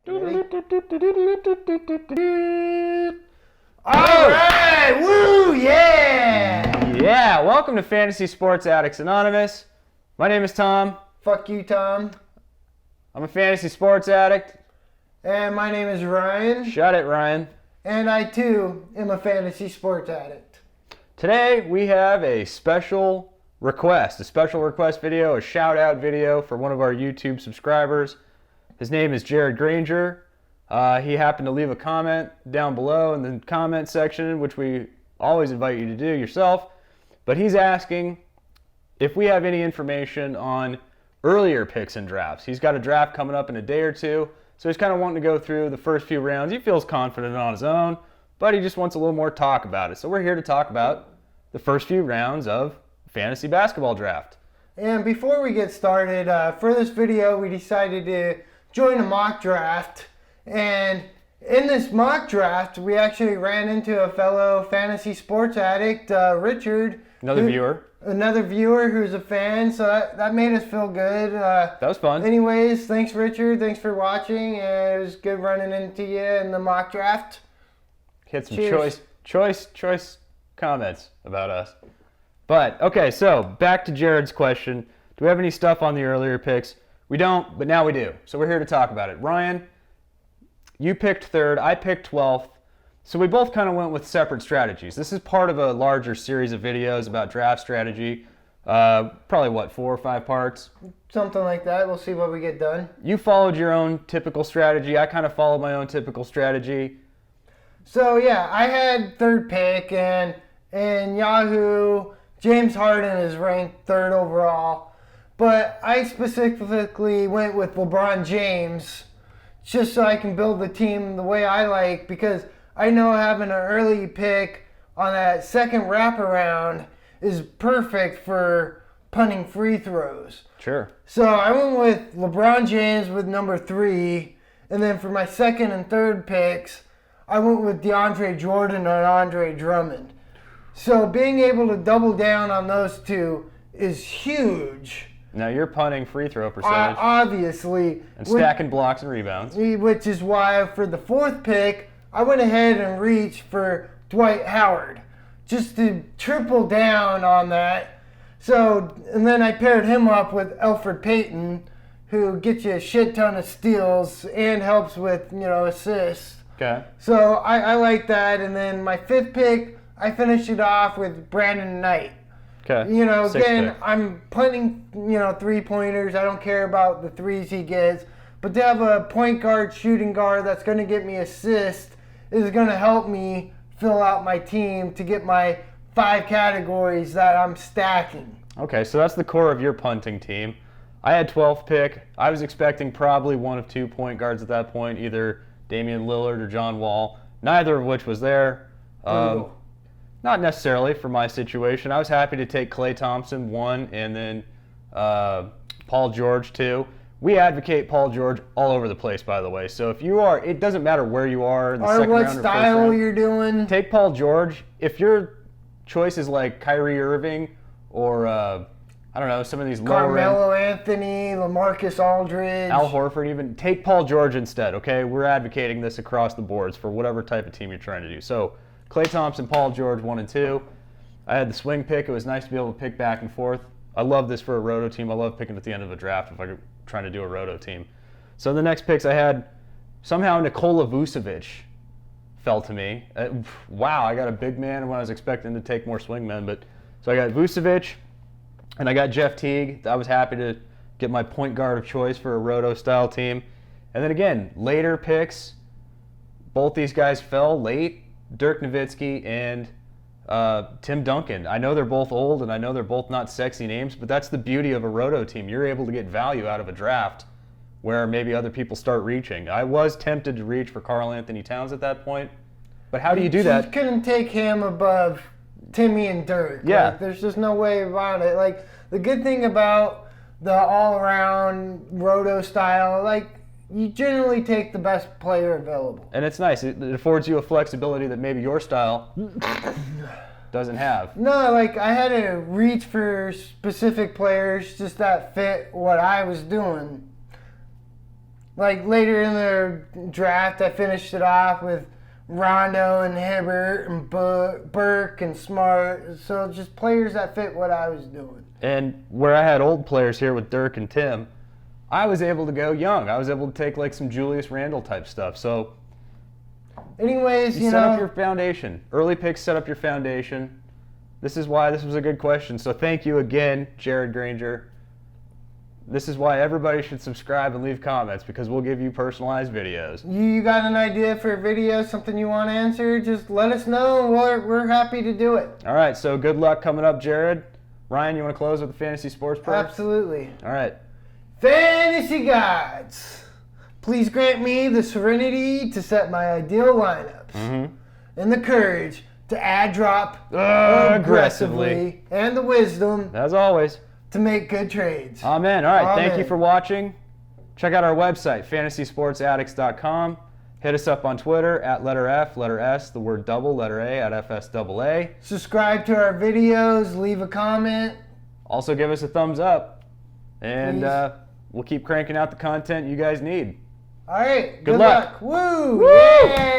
Ready? All right! Woo! Yeah! Yeah, welcome to Fantasy Sports Addicts Anonymous. My name is Tom. Fuck you, Tom. I'm a fantasy sports addict. And my name is Ryan. Shut it, Ryan. And I, too, am a fantasy sports addict. Today, we have a special request video, a shout-out video for one of our YouTube subscribers. His name is Jared Granger. He happened to leave a comment down below in the comment section, which we always invite you to do yourself. But he's asking if we have any information on earlier picks and drafts. He's got a draft coming up in a day or two, so he's kind of wanting to go through the first few rounds. He feels confident on his own, but he just wants a little more talk about it. So we're here to talk about the first few rounds of fantasy basketball draft. And before we get started, for this video, we decided to join a mock draft. And in this mock draft, we actually ran into a fellow fantasy sports addict, Richard. Another viewer who's a fan, so that made us feel good. That was fun. Anyways, thanks, Richard. Thanks for watching. And it was good running into you in the mock draft. Hit some choice comments about us. But, okay, so back to Jared's question. Do we have any stuff on the earlier picks? We don't, but now we do. So we're here to talk about it. Ryan, you picked third. I picked 12th. So we both kind of went with separate strategies. This is part of a larger series of videos about draft strategy. Probably, 4 or 5 parts? Something like that. We'll see what we get done. You followed your own typical strategy. I kind of followed my own typical strategy. So, yeah, I had third pick, and in Yahoo, James Harden is ranked third overall. But I specifically went with LeBron James just so I can build the team the way I like, because I know having an early pick on that second wraparound is perfect for punting free throws. Sure. So I went with LeBron James with number 3, and then for my second and third picks, I went with DeAndre Jordan and Andre Drummond. So being able to double down on those two is huge. Now you're punting free throw percentage. Obviously. And stacking blocks and rebounds. Which is why for the fourth pick, I went ahead and reached for Dwight Howard. Just to triple down on that. So, and then I paired him up with Elfrid Payton, who gets you a shit ton of steals and helps with, assists. Okay. So I like that. And then my fifth pick, I finished it off with Brandon Knight. Okay. Again, I'm punting, 3-pointers. I don't care about the threes he gets. But to have a point guard, shooting guard that's going to get me assists is going to help me fill out my team to get my 5 categories that I'm stacking. Okay, so that's the core of your punting team. I had 12th pick. I was expecting probably one of 2 point guards at that point, either Damian Lillard or John Wall, neither of which was there. Not necessarily for my situation. I was happy to take Klay Thompson 1 and then Paul George 2. We advocate Paul George all over the place, by the way. So if you are, it doesn't matter where you are in the second round or first round. What style you're doing. Take Paul George. If your choice is like Kyrie Irving or, I don't know, some of these lower Carmelo Anthony, LaMarcus Aldridge. Al Horford even. Take Paul George instead, okay? We're advocating this across the boards for whatever type of team you're trying to do. So Klay Thompson, Paul George, 1 and 2. I had the swing pick. It was nice to be able to pick back and forth. I love this for a roto team. I love picking at the end of a draft if I'm trying to do a roto team. So the next picks I had, somehow Nikola Vucevic fell to me. Wow, I got a big man when I was expecting to take more swing men. So I got Vucevic, and I got Jeff Teague. I was happy to get my point guard of choice for a roto-style team. And then again, later picks, both these guys fell late. Dirk Nowitzki and Tim Duncan. I know they're both old and I know they're both not sexy names, but that's the beauty of a roto team. You're able to get value out of a draft where maybe other people start reaching. I was tempted to reach for Karl Anthony Towns at that point, but how do you do that? You couldn't take him above Timmy and Dirk. Yeah. There's just no way around it. The good thing about the all-around roto style, you generally take the best player available. And it's nice. It affords you a flexibility that maybe your style doesn't have. No, I had to reach for specific players just that fit what I was doing. like later in the draft, I finished it off with Rondo and Hibbert and Burke and Smart. So just players that fit what I was doing. And where I had old players here with Dirk and Tim, I was able to go young. I was able to take like some Julius Randle type stuff. So anyways, you set up your foundation. Early picks set up your foundation. This is why this was a good question. So thank you again, Jared Granger. This is why everybody should subscribe and leave comments, because we'll give you personalized videos. You got an idea for a video, something you want to answer, just let us know. We're happy to do it. All right, so good luck coming up, Jared. Ryan, you want to close with the fantasy sports perks? Absolutely. All right. Fantasy gods, please grant me the serenity to set my ideal lineups and the courage to add drop aggressively and the wisdom, as always, to make good trades. Amen. All right, Amen. Thank you for watching. Check out our website, fantasysportsaddicts.com. Hit us up on Twitter at letter F, letter S, the word double, letter A at FSAA. Subscribe to our videos, leave a comment. Also give us a thumbs up, and we'll keep cranking out the content you guys need. All right. Good luck. Woo! Woo! Yay!